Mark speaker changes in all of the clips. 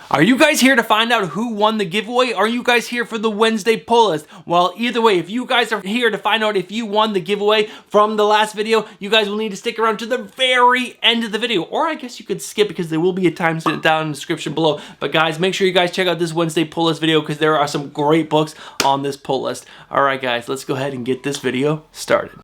Speaker 1: Are you guys here to find out who won the giveaway? Are you guys here for the Wednesday pull list? Well, either way, if you guys are here to find out if you won the giveaway from the last video, you guys will need to stick around to the very end of the video. Or I guess you could skip because there will be a timestamp down in the description below. But guys, make sure you guys check out this Wednesday pull list video because there are some great books on this pull list. All right, guys, let's go ahead and get this video started.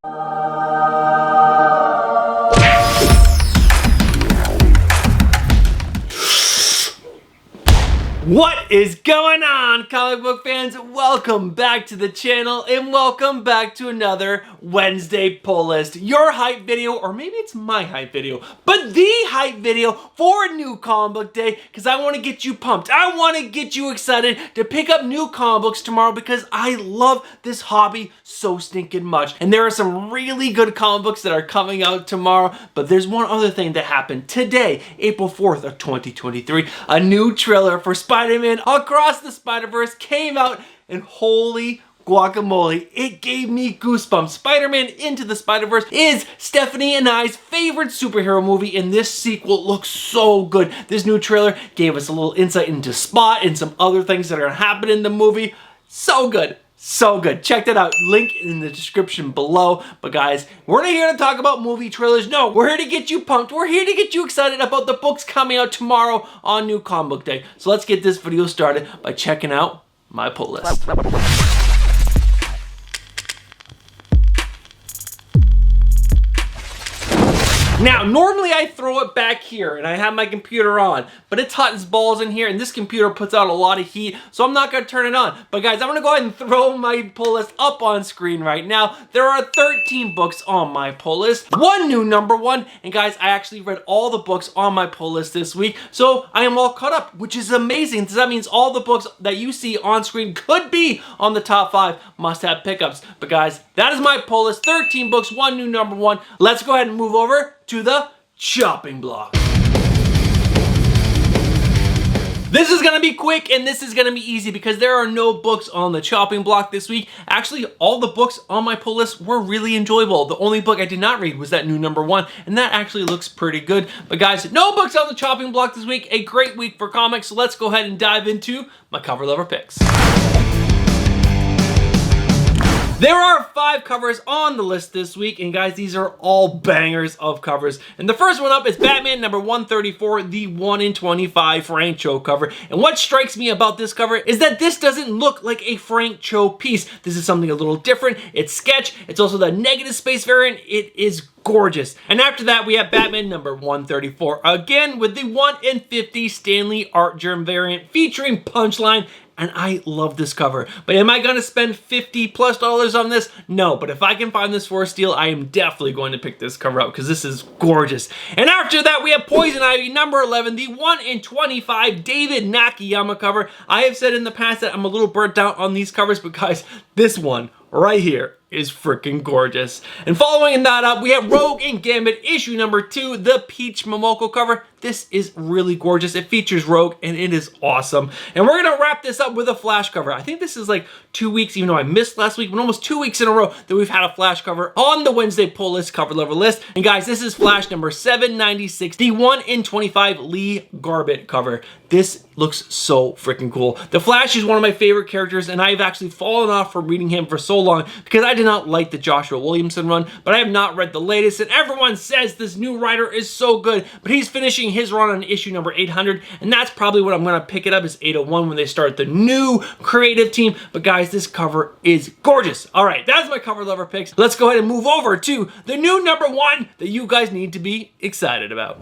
Speaker 1: What is going on, comic book fans? Welcome back to the channel and welcome back to another Wednesday pull list. Your hype video, or maybe it's my hype video, but the hype video for a new comic book day because I want to get you pumped. I want to get you excited to pick up new comic books tomorrow because I love this hobby so stinking much. And there are some really good comic books that are coming out tomorrow, but there's one other thing that happened today, April 4th of 2023. A new trailer for Spider-Man Across the Spider-Verse came out, and holy guacamole, it gave me goosebumps. Spider-Man Into the Spider-Verse is Stephanie and I's favorite superhero movie, and this sequel looks so good. This new trailer gave us a little insight into Spot and some other things that are gonna happen in the movie. So good. So good. Check that out. Link in the description below. But guys, we're not here to talk about movie trailers. No, we're here to get you pumped. We're here to get you excited about the books coming out tomorrow on New Comic Book Day. So let's get this video started by checking out my pull list. Now, normally I throw it back here and I have my computer on, but it's hot as balls in here and this computer puts out a lot of heat, so I'm not gonna turn it on. But guys, I'm gonna go ahead and throw my pull list up on screen right now. There are 13 books on my pull list, one new #1, and guys, I actually read all the books on my pull list this week, so I am all caught up, which is amazing, because that means all the books that you see on screen could be on the top 5 must-have pickups. But guys, that is my pull list, 13 books, one new #1. Let's go ahead and move over to the chopping block. This is gonna be quick and this is gonna be easy because there are no books on the chopping block this week. Actually, all the books on my pull list were really enjoyable. The only book I did not read was that new #1, and that actually looks pretty good. But guys, no books on the chopping block this week. A great week for comics, so let's go ahead and dive into my cover lover picks. There are 5 covers on the list this week, and guys, these are all bangers of covers. And the first one up is Batman #134, the 1/25 Frank Cho cover. And what strikes me about this cover is that this doesn't look like a Frank Cho piece. This is something a little different. It's sketch. It's also the negative space variant. It is gorgeous. And after that, we have Batman #134, again with the 1/50 Stanley Art Germ variant featuring Punchline. And I love this cover. But am I gonna spend $50+ on this? No, but if I can find this for a steal, I am definitely going to pick this cover up because this is gorgeous. And after that, we have Poison Ivy #11, the 1/25 David Nakayama cover. I have said in the past that I'm a little burnt out on these covers, but guys, this one right here is freaking gorgeous. And following that up, we have Rogue and Gambit issue #2, the Peach Momoko cover. This is really gorgeous. It features Rogue and it is awesome. And we're gonna wrap this up with a Flash cover. I think this is like 2 weeks, even though I missed last week, but almost 2 weeks in a row that we've had a Flash cover on the Wednesday pull list cover lover list. And guys, this is Flash #796, the 1/25 Lee Garbett cover. This looks so freaking cool. The Flash is one of my favorite characters, and I've actually fallen off from reading him for so long because I did not like the Joshua Williamson run, but I have not read the latest, and everyone says this new writer is so good, but he's finishing his run on issue #800, and that's probably what I'm gonna pick it up is 801 when they start the new creative team. But guys, this cover is gorgeous. All right, that's my cover lover picks. Let's go ahead and move over to the new #1 that you guys need to be excited about.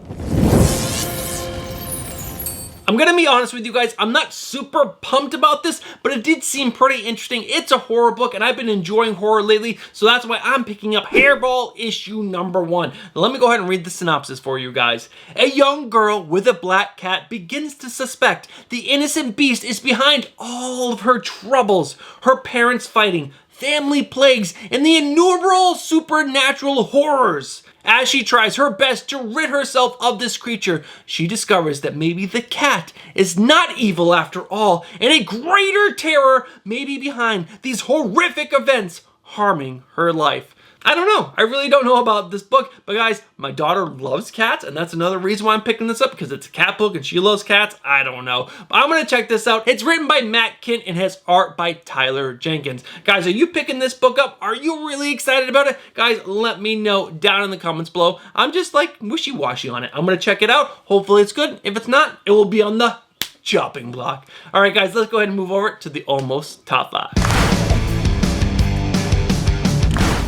Speaker 1: I'm gonna be honest with you guys, I'm not super pumped about this, but it did seem pretty interesting. It's a horror book, and I've been enjoying horror lately, so that's why I'm picking up Hairball issue #1. Now, let me go ahead and read the synopsis for you guys. A young girl with a black cat begins to suspect the innocent beast is behind all of her troubles. Her parents fighting, family plagues, and the innumerable supernatural horrors. As she tries her best to rid herself of this creature, she discovers that maybe the cat is not evil after all, and a greater terror may be behind these horrific events harming her life. I don't know. I really don't know about this book. But guys, my daughter loves cats, and that's another reason why I'm picking this up, because it's a cat book and she loves cats. I don't know. But I'm going to check this out. It's written by Matt Kint and has art by Tyler Jenkins. Guys, are you picking this book up? Are you really excited about it? Guys, let me know down in the comments below. I'm just like wishy-washy on it. I'm going to check it out. Hopefully it's good. If it's not, it will be on the chopping block. All right, guys, let's go ahead and move over to the almost top 5.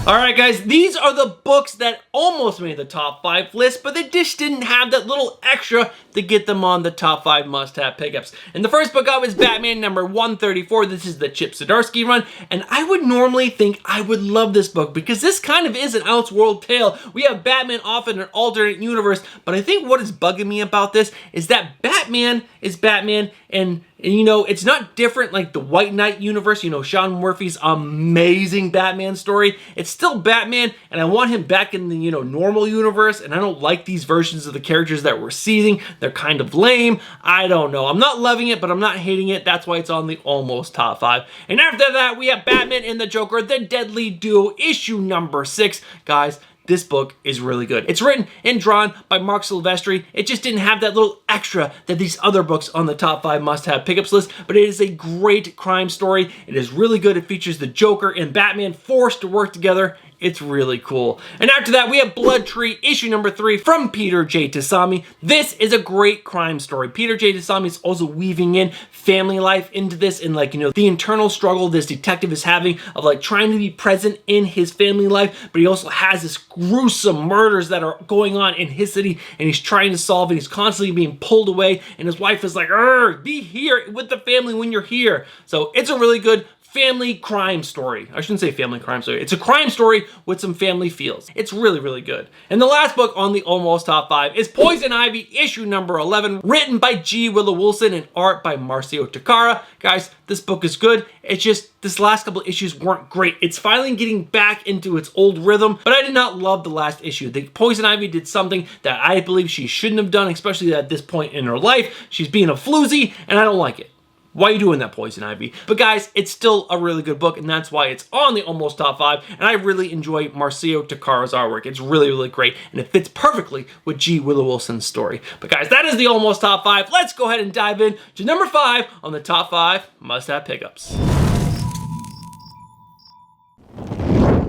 Speaker 1: All right, guys, these are the books that almost made the top 5 list, but they just didn't have that little extra to get them on the top 5 must-have pickups. And the first book up is Batman number 134. This is the Chip Zdarsky run, and I would normally think I would love this book because this kind of is an Elseworld tale. We have Batman off in an alternate universe, but I think what is bugging me about this is that Batman is Batman, and you know, it's not different like the White Knight universe, you know, Sean Murphy's amazing Batman story. It's still Batman, and I want him back in the, you know, normal universe, and I don't like these versions of the characters that we're seeing. They're kind of lame. I don't know. I'm not loving it, but I'm not hating it. That's why it's on the almost top 5. And after that, we have Batman and the Joker, The Deadly Duo, issue number 6. Guys, this book is really good. It's written and drawn by Mark Silvestri. It just didn't have that little extra that these other books on the top 5 must-have pickups list, but it is a great crime story. It is really good. It features the Joker and Batman forced to work together. It's really cool. And after that, we have Blood Tree, issue number 3 from Peter J. Tasami. This is a great crime story. Peter J. Tasami is also weaving in family life into this, and like, you know, the internal struggle this detective is having of like trying to be present in his family life, but he also has this gruesome murders that are going on in his city, and he's trying to solve it. He's constantly being pulled away, and his wife is like, be here with the family when you're here. So it's a really good family crime story. I shouldn't say family crime story. It's a crime story with some family feels. It's really, really good. And the last book on the almost top 5 is Poison Ivy, issue number 11, written by G. Willow Wilson and art by Marcio Takara. Guys, this book is good. It's just this last couple of issues weren't great. It's finally getting back into its old rhythm, but I did not love the last issue. The Poison Ivy did something that I believe she shouldn't have done, especially at this point in her life. She's being a floozy, and I don't like it. Why are you doing that, Poison Ivy? But guys, it's still a really good book, and that's why it's on the almost top 5, and I really enjoy Marcio Takara's artwork. It's really, really great, and it fits perfectly with G. Willow Wilson's story. But guys, that is the almost top 5. Let's go ahead and dive in to number 5 on the top 5 must-have pickups.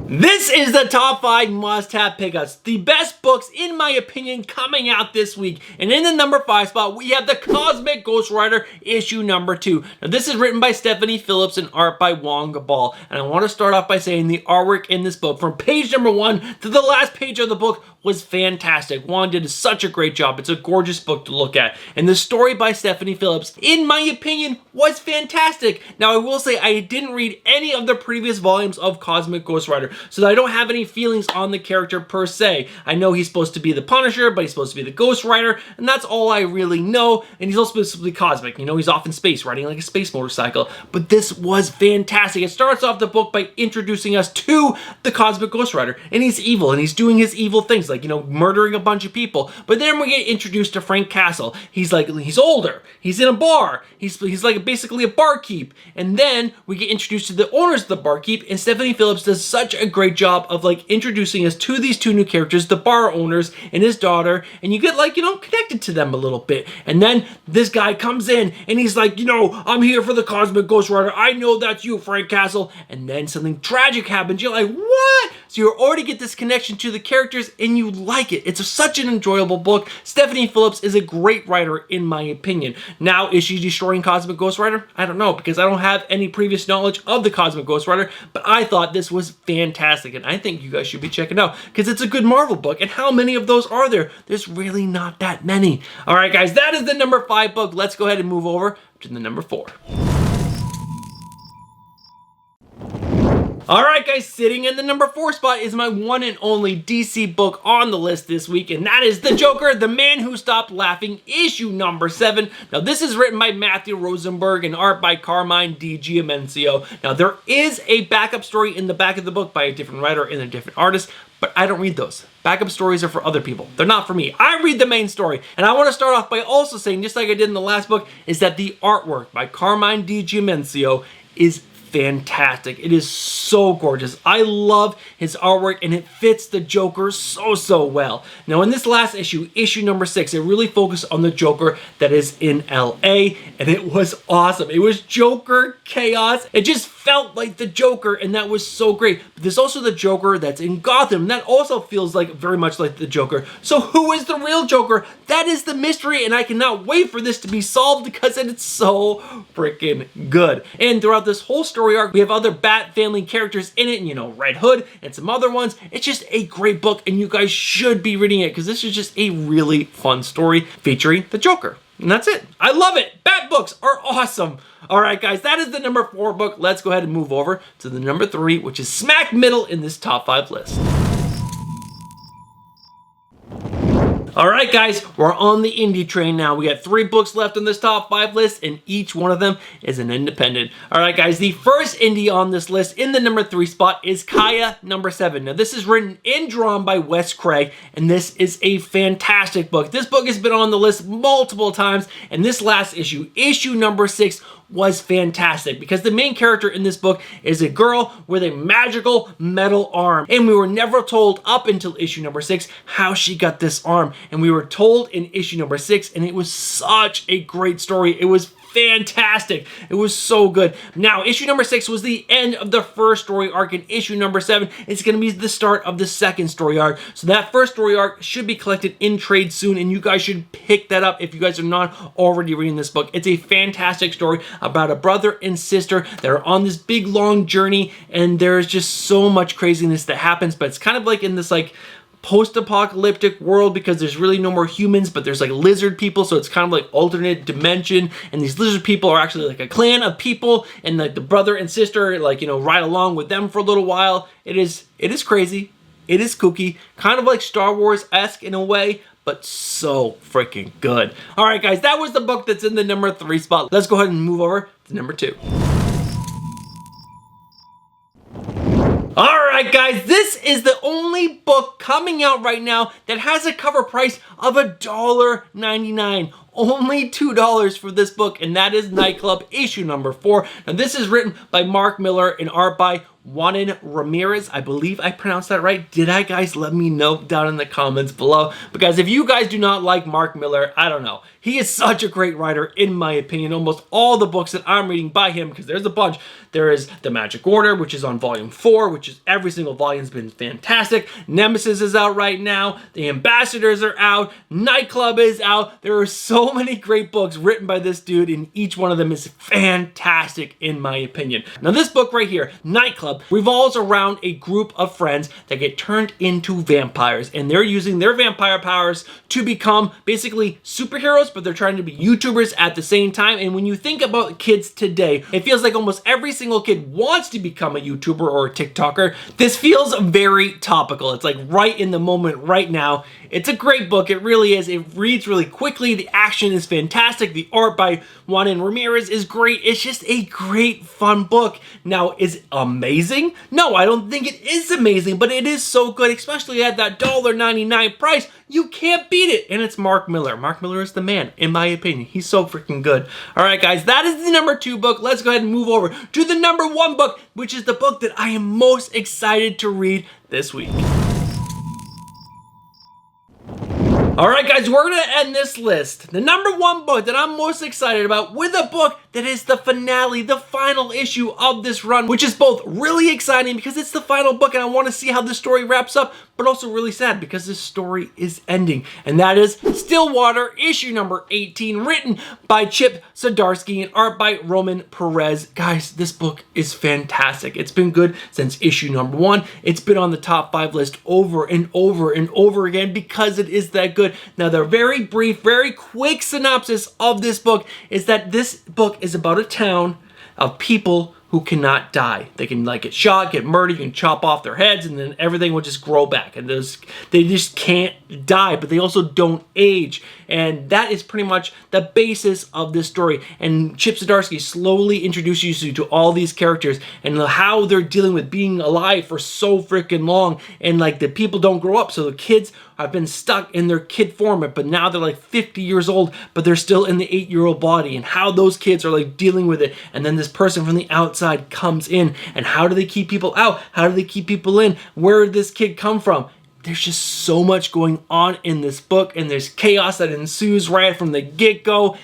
Speaker 1: This is the top 5 must-have pickups. The best books, in my opinion, coming out this week. And in the number 5 spot, we have The Cosmic Ghost Rider, issue number 2. Now, this is written by Stephanie Phillips and art by Juan Gabal. And I want to start off by saying the artwork in this book, from page number 1 to the last page of the book, was fantastic. Juan did such a great job. It's a gorgeous book to look at. And the story by Stephanie Phillips, in my opinion, was fantastic. Now, I will say I didn't read any of the previous volumes of Cosmic Ghost Rider, so I don't have any feelings on the character per se. I know he's supposed to be the Punisher, but he's supposed to be the Ghost Rider, and that's all I really know. And he's also supposed to be cosmic. You know, he's off in space, riding like a space motorcycle. But this was fantastic. It starts off the book by introducing us to the Cosmic Ghost Rider, and he's evil, and he's doing his evil things, like, you know, murdering a bunch of people. But then we get introduced to Frank Castle. He's older. He's in a bar. He's like basically a barkeep. And then we get introduced to the owners of the barkeep, and Stephanie Phillips does such a great job of like introducing us to these two new characters, the bar owners and his daughter, and you get like, you know, connected to them a little bit. And then this guy comes in and he's like, you know, I'm here for the Cosmic Ghost Rider. I know that's you, Frank Castle. And then something tragic happens. You're like, what? So you already get this connection to the characters and you like it. It's such an enjoyable book. Stephanie Phillips is a great writer in my opinion. Now, is she destroying Cosmic Ghost Rider? I don't know, because I don't have any previous knowledge of the Cosmic Ghost Rider, but I thought this was fantastic, and I think you guys should be checking it out because it's a good Marvel book. And how many of those are there? There's really not that many. All right, guys, that is the number 5 book. Let's go ahead and move over to the number 4. Alright guys, sitting in the number 4 spot is my one and only DC book on the list this week, and that is The Joker, The Man Who Stopped Laughing, issue number 7. Now this is written by Matthew Rosenberg and art by Carmine Di Giamencio. Now there is a backup story in the back of the book by a different writer and a different artist, but I don't read those. Backup stories are for other people. They're not for me. I read the main story. And I want to start off by also saying, just like I did in the last book, is that the artwork by Carmine Di Giamencio is fantastic. It is so gorgeous. I love his artwork, and it fits the Joker so well. Now, in this last issue, issue number 6, it really focused on the Joker that is in LA, and it was awesome. It was Joker chaos. It just felt like the Joker, and that was so great. But there's also the Joker that's in Gotham, and that also feels like very much like the Joker. So who is the real Joker? That is the mystery, and I cannot wait for this to be solved because it's so freaking good. And throughout this whole story arc, we have other Bat family characters in it, and, you know, Red Hood and some other ones. It's just a great book, and you guys should be reading it because this is just a really fun story featuring the Joker. And that's it. I love it. Bat books are awesome. All right, guys, that is the number 4 book. Let's go ahead and move over to the number 3, which is smack middle in this top 5 list. All right, guys, we're on the indie train now. We got 3 books left on this top 5 list, and each one of them is an independent. All right, guys, the first indie on this list in the number 3 spot is Kaya number 7. Now, this is written and drawn by Wes Craig, and this is a fantastic book. This book has been on the list multiple times, and this last issue, issue number 6, was fantastic because the main character in this book is a girl with a magical metal arm, and we were never told up until issue number 6 how she got this arm, and we were told in issue number 6, and it was such a great story. It was fantastic. It was so good. Now, issue number 6 was the end of the first story arc, and issue number 7 is going to be the start of the second story arc. So that first story arc should be collected in trade soon, and you guys should pick that up if you guys are not already reading this book. It's a fantastic story about a brother and sister that are on this big long journey, and there's just so much craziness that happens, but it's kind of like in this like post-apocalyptic world because there's really no more humans, but there's like lizard people, so it's kind of like alternate dimension, and these lizard people are actually like a clan of people, and like the brother and sister, like, you know, ride along with them for a little while. It is crazy, it is kooky, kind of like Star Wars-esque in a way, but so freaking good. All right, guys, that was the book that's in the number 3 spot. Let's go ahead and move over to number 2. Alright, guys, this is the only book coming out right now that has a cover price of $1.99. Only $2 for this book, and that is Nightclub issue number 4. Now, this is written by Mark Miller and art by Juanan Ramirez. I believe I pronounced that right. Did I, guys? Let me know down in the comments below. Because if you guys do not like Mark Miller, I don't know. He is such a great writer, in my opinion. Almost all the books that I'm reading by him, because there's a bunch. There is The Magic Order, which is on volume 4, which is every single volume has been fantastic. Nemesis is out right now. The Ambassadors are out. Nightclub is out. There are so many great books written by this dude, and each one of them is fantastic, in my opinion. Now, this book right here, Nightclub, revolves around a group of friends that get turned into vampires, and they're using their vampire powers to become basically superheroes, but they're trying to be YouTubers at the same time. And when you think about kids today, it feels like almost every single kid wants to become a YouTuber or a TikToker. This feels very topical. It's like right in the moment right now. It's a great book. It really is. It reads really quickly. The action is fantastic. The art by Juanan Ramirez is great. It's just a great, fun book. Now, is it amazing? No, I don't think it is amazing, but it is so good, especially at that $1.99 price. You can't beat it. And it's Mark Miller. Mark Miller is the man, in my opinion. He's so freaking good. All right, guys, that is the number 2 book. Let's go ahead and move over to the number 1 book, which is the book that I am most excited to read this week. Alright, guys, we're going to end this list. The number 1 book that I'm most excited about with a book that is the finale, the final issue of this run, which is both really exciting because it's the final book and I want to see how the story wraps up, but also really sad because this story is ending. And that is Stillwater, issue number 18, written by Chip Zdarsky and art by Roman Perez. Guys, this book is fantastic. It's been good since issue number 1. It's been on the top 5 list over and over and over again because it is that good. Now, the very brief, very quick synopsis of this book is that this book is about a town of people who cannot die. They can like get shot, get murdered, you can chop off their heads, and then everything will just grow back. And they just can't die, but they also don't age. And that is pretty much the basis of this story. And Chip Zdarsky slowly introduces you to all these characters and how they're dealing with being alive for so freaking long. And like the people don't grow up, so the kids have been stuck in their kid format, but now they're like 50 years old, but they're still in the 8-year-old body, and how those kids are like dealing with it. And then this person from the outside comes in, and how do they keep people out? How do they keep people in? Where did this kid come from? There's just so much going on in this book, and there's chaos that ensues right from the get-go.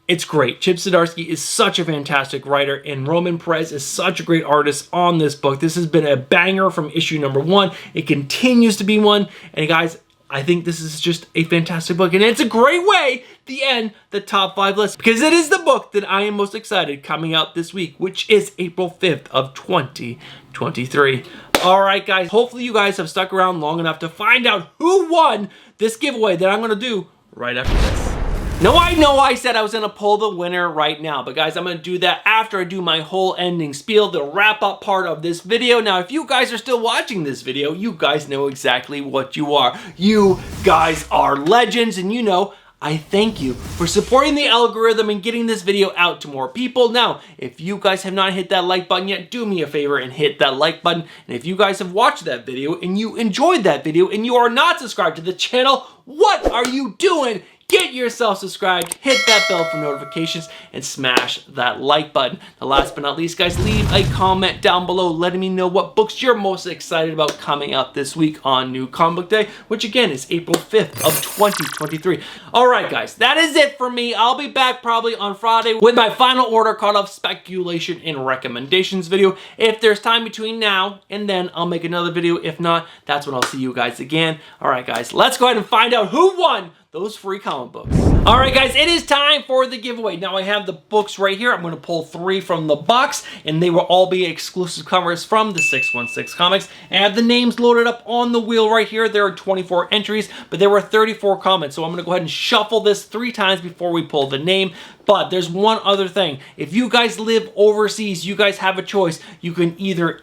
Speaker 1: It's great. Chip Zdarsky is such a fantastic writer, and Roman Perez is such a great artist on this book. This has been a banger from issue number 1. It continues to be one, and guys, I think this is just a fantastic book, and it's a great way to end the top 5 list, because it is the book that I am most excited coming out this week, which is April 5th of 2023. All right, guys, hopefully you guys have stuck around long enough to find out who won this giveaway that I'm going to do right after this. Now, I know I said I was going to pull the winner right now, but guys, I'm going to do that after I do my whole ending spiel, the wrap-up part of this video. Now, if you guys are still watching this video, you guys know exactly what you are. You guys are legends, and you know, I thank you for supporting the algorithm and getting this video out to more people. Now, if you guys have not hit that like button yet, do me a favor and hit that like button. And if you guys have watched that video and you enjoyed that video and you are not subscribed to the channel, what are you doing? Get yourself subscribed, hit that bell for notifications, and smash that like button. Now, last but not least, guys, leave a comment down below letting me know what books you're most excited about coming out this week on New Comic Book Day, which again is April 5th of 2023. All right, guys, that is it for me. I'll be back probably on Friday with my final order card of speculation and recommendations video. If there's time between now and then, I'll make another video. If not, that's when I'll see you guys again. All right, guys, let's go ahead and find out who won those free comic books. All right, guys, it is time for the giveaway. Now, I have the books right here. I'm going to pull 3 from the box, and they will all be exclusive covers from the 616 Comics. And I have the names loaded up on the wheel right here. There are 24 entries, but there were 34 comments, so I'm going to go ahead and shuffle this 3 times before we pull the name. But there's one other thing. If you guys live overseas, you guys have a choice. You can either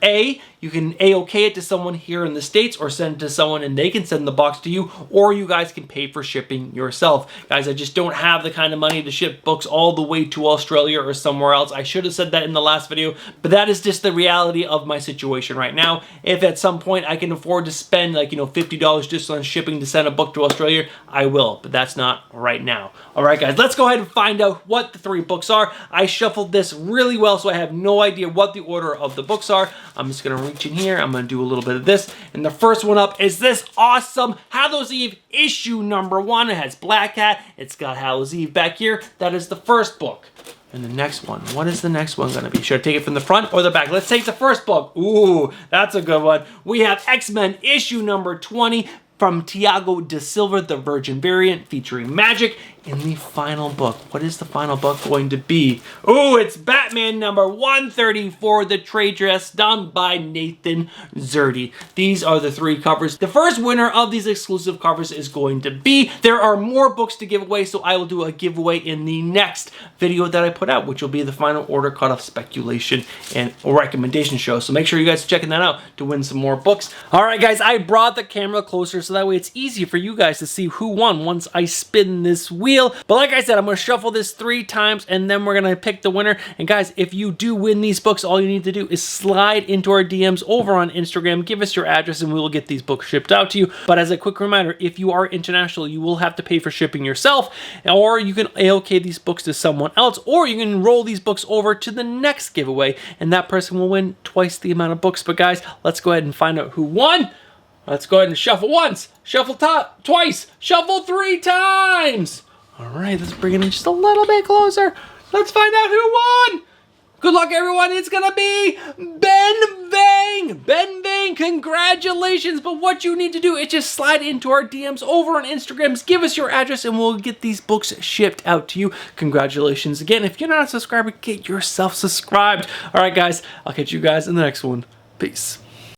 Speaker 1: you can A-OK it to someone here in the States, or send it to someone and they can send the box to you, or you guys can pay for shipping yourself. Guys, I just don't have the kind of money to ship books all the way to Australia or somewhere else. I should have said that in the last video, but that is just the reality of my situation right now. If at some point I can afford to spend like, $50 just on shipping to send a book to Australia, I will, but that's not right now. All right, guys, let's go ahead and find out what the 3 books are. I shuffled this really well, so I have no idea what the order of the books are. I'm just going to reach in here. I'm going to do a little bit of this. And the first one up is this awesome Hallows Eve issue number 1. It has Black Cat. It's got Hallows Eve back here. That is the first book. And the next one, what is the next one going to be? Should I take it from the front or the back? Let's take the first book. Ooh, that's a good one. We have X-Men issue number 20 from Tiago da Silva, the Virgin variant, featuring magic. In the final book, what is the final book going to be? Oh, it's Batman number 134, the trade dress, done by Nathan Zerdy. These are the 3 covers. The first winner of these exclusive covers is going to be. There are more books to give away, so I will do a giveaway in the next video that I put out, which will be the final order cut off speculation and recommendation show. So make sure you guys are checking that out to win some more books. All right, guys, I brought the camera closer so that way it's easy for you guys to see who won once I spin this wheel. But like I said, I'm going to shuffle this 3 times and then we're going to pick the winner. And guys, if you do win these books, all you need to do is slide into our DMs over on Instagram, give us your address, and we will get these books shipped out to you. But as a quick reminder, if you are international, you will have to pay for shipping yourself, or you can A-OK these books to someone else, or you can roll these books over to the next giveaway, and that person will win twice the amount of books. But guys, let's go ahead and find out who won. Let's go ahead and shuffle once, shuffle twice, shuffle 3 times. All right, let's bring it in just a little bit closer. Let's find out who won. Good luck, everyone. It's going to be Ben Vang. Ben Vang, congratulations. But what you need to do is just slide into our DMs over on Instagram. Give us your address, and we'll get these books shipped out to you. Congratulations again. If you're not a subscriber, get yourself subscribed. All right, guys, I'll catch you guys in the next one. Peace.